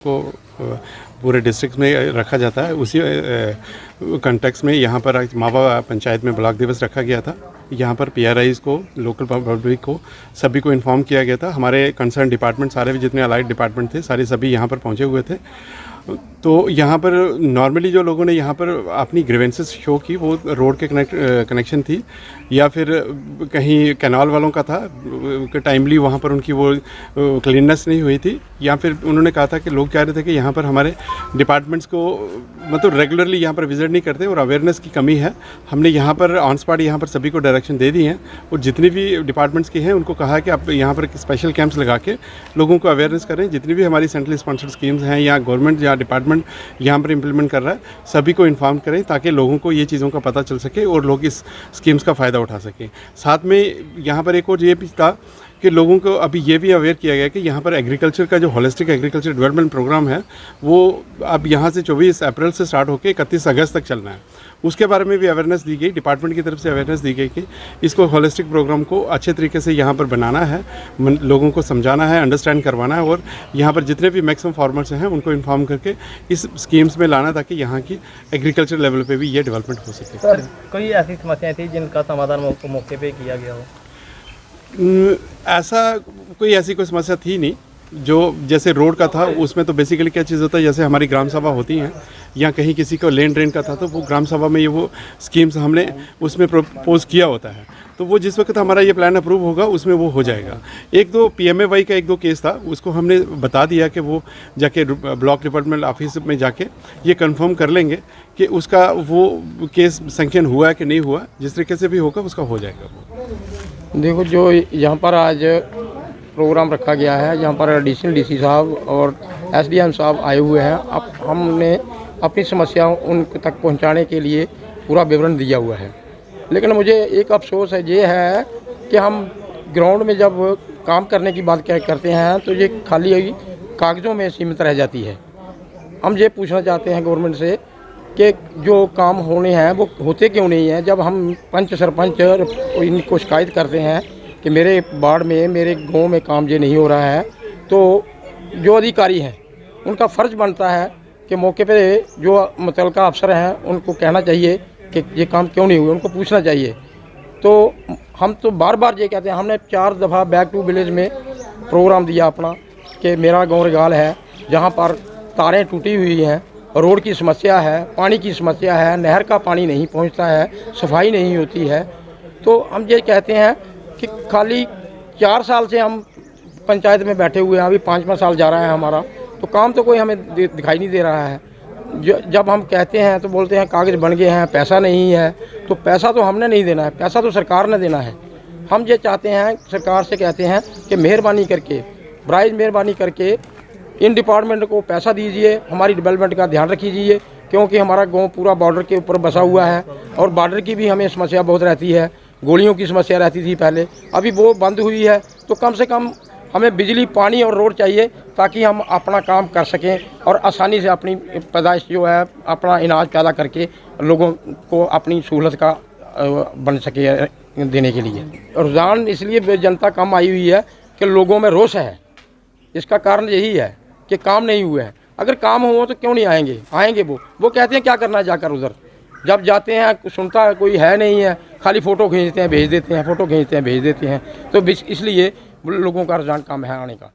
को पूरे डिस्ट्रिक्ट में रखा जाता है। उसी कंटेक्स में यहाँ पर मावा पंचायत में ब्लॉक दिवस रखा गया था। यहाँ पर PRIs को, लोकल पब्लिक को, सभी को इन्फॉर्म किया गया था। हमारे कंसर्न डिपार्टमेंट, सारे भी जितने अलाइड डिपार्टमेंट थे, सारे सभी यहाँ पर पहुँचे हुए थे। तो यहाँ पर नॉर्मली जो लोगों ने यहाँ पर अपनी ग्रीवेंसेस शो की, वो रोड के कनेक्शन थी या फिर कहीं कैनाल वालों का था कि टाइमली वहाँ पर उनकी वो क्लीननेस नहीं हुई थी, या फिर उन्होंने कहा था कि लोग कह रहे थे कि यहाँ पर हमारे डिपार्टमेंट्स को मतलब रेगुलरली यहाँ पर विजिट नहीं करते और अवेयरनेस की कमी है। हमने यहाँ पर ऑन स्पॉट यहाँ पर सभी को डायरेक्शन दे दी हैं और जितनी भी डिपार्टमेंट्स के हैं उनको कहा है कि आप यहाँ पर स्पेशल कैंप्स लगा के लोगों को अवेयरनेस करें। जितनी भी हमारी सेंट्रल स्पॉन्सर्ड स्कीम्स हैं या गवर्नमेंट या डिपार्टमेंट यहाँ पर इम्प्लीमेंट कर रहा है, सभी को इन्फॉर्म करें ताकि लोगों को ये चीज़ों का पता चल सके और लोग इस स्कीम्स का फ़ायदा उठा सकें। साथ में यहाँ पर एक और ये भी था कि लोगों को अभी ये भी अवेयर किया गया कि यहाँ पर एग्रीकल्चर का जो होलिस्टिक एग्रीकल्चर डेवलपमेंट प्रोग्राम है वो अब यहाँ से 24 अप्रैल से स्टार्ट होकर 31 अगस्त तक चलना है। उसके बारे में भी अवेयरनेस दी गई, डिपार्टमेंट की तरफ से अवेयरनेस दी गई कि इसको होलिस्टिक प्रोग्राम को अच्छे तरीके से यहाँ पर बनाना है, लोगों को समझाना है, अंडरस्टैंड करवाना है और यहाँ पर जितने भी मैक्सिमम फार्मर्स हैं उनको इन्फॉर्म करके इस स्कीम्स में लाना ताकि यहाँ की एग्रीकल्चर लेवल पर भी ये डेवलपमेंट हो सके। सर, कोई ऐसी समस्याएं थी जिनका समाधान मौके पे किया गया हो? ऐसा कोई समस्या थी नहीं। जो जैसे रोड का था उसमें तो बेसिकली क्या चीज़ होता है, जैसे हमारी ग्राम सभा होती हैं या कहीं किसी को लेन ड्रेन का था तो वो ग्राम सभा में ये वो स्कीम्स हमने उसमें प्रपोज किया होता है, तो वो जिस वक्त हमारा ये प्लान अप्रूव होगा उसमें वो हो जाएगा। एक दो PMAY का एक दो केस था, उसको हमने बता दिया कि वो जाके ब्लॉक डिपार्टमेंट ऑफिस में जाके ये कंफर्म कर लेंगे कि उसका वो केस सैंक्शन हुआ है कि नहीं हुआ। जिस तरीके से भी होगा उसका हो जाएगा। देखो, जो यहाँ पर आज प्रोग्राम रखा गया है, यहाँ पर एडिशनल DC साहब और SDM साहब आए हुए हैं। अब हमने अपनी समस्याओं उन तक पहुँचाने के लिए पूरा विवरण दिया हुआ है। लेकिन मुझे एक अफसोस है, ये है कि हम ग्राउंड में जब काम करने की बात करते हैं तो ये खाली कागज़ों में सीमित रह जाती है। हम ये पूछना चाहते हैं गवर्नमेंट से कि जो काम होने हैं वो होते क्यों नहीं हैं। जब हम पंच सरपंच इनको शिकायत करते हैं कि मेरे वार्ड में, मेरे गांव में काम ये नहीं हो रहा है, तो जो अधिकारी हैं उनका फ़र्ज़ बनता है कि मौके पे जो मुतल्लिका अफसर हैं उनको कहना चाहिए कि ये काम क्यों नहीं हुए, उनको पूछना चाहिए। तो हम तो बार बार ये कहते हैं, हमने 4 दफ़ा बैक टू विलेज में प्रोग्राम दिया अपना कि मेरा गाँव रिगाल है जहाँ पर तारें टूटी हुई हैं, रोड की समस्या है, पानी की समस्या है, नहर का पानी नहीं पहुंचता है, सफाई नहीं होती है। तो हम ये कहते हैं कि खाली 4 साल से हम पंचायत में बैठे हुए हैं, अभी 5वां साल जा रहा है हमारा, तो काम तो कोई हमें दिखाई नहीं दे रहा है। जब हम कहते हैं तो बोलते हैं कागज़ बन गए हैं, पैसा नहीं है। तो पैसा तो हमने नहीं देना है, पैसा तो सरकार ने देना है। हम ये चाहते हैं, सरकार से कहते हैं कि मेहरबानी करके, ब्राइज मेहरबानी करके इन डिपार्टमेंट को पैसा दीजिए, हमारी डेवलपमेंट का ध्यान रखिए, क्योंकि हमारा गांव पूरा बॉर्डर के ऊपर बसा हुआ है और बॉर्डर की भी हमें समस्या बहुत रहती है। गोलियों की समस्या रहती थी पहले, अभी वो बंद हुई है। तो कम से कम हमें बिजली, पानी और रोड चाहिए ताकि हम अपना काम कर सकें और आसानी से अपनी पैदाइश जो है, अपना अनाज पैदा करके लोगों को अपनी सहूलत का बन सके देने के लिए। रुझान इसलिए जनता कम आई हुई है कि लोगों में रोष है। इसका कारण यही है कि काम नहीं हुए हैं। अगर काम हुआ तो क्यों नहीं आएंगे वो कहते हैं क्या करना है जाकर उधर। जब जाते हैं सुनता है कोई है नहीं है, खाली फ़ोटो खींचते हैं भेज देते हैं, फ़ोटो खींचते हैं भेज देते हैं। तो इसलिए लोगों का रुझान कम है आने का।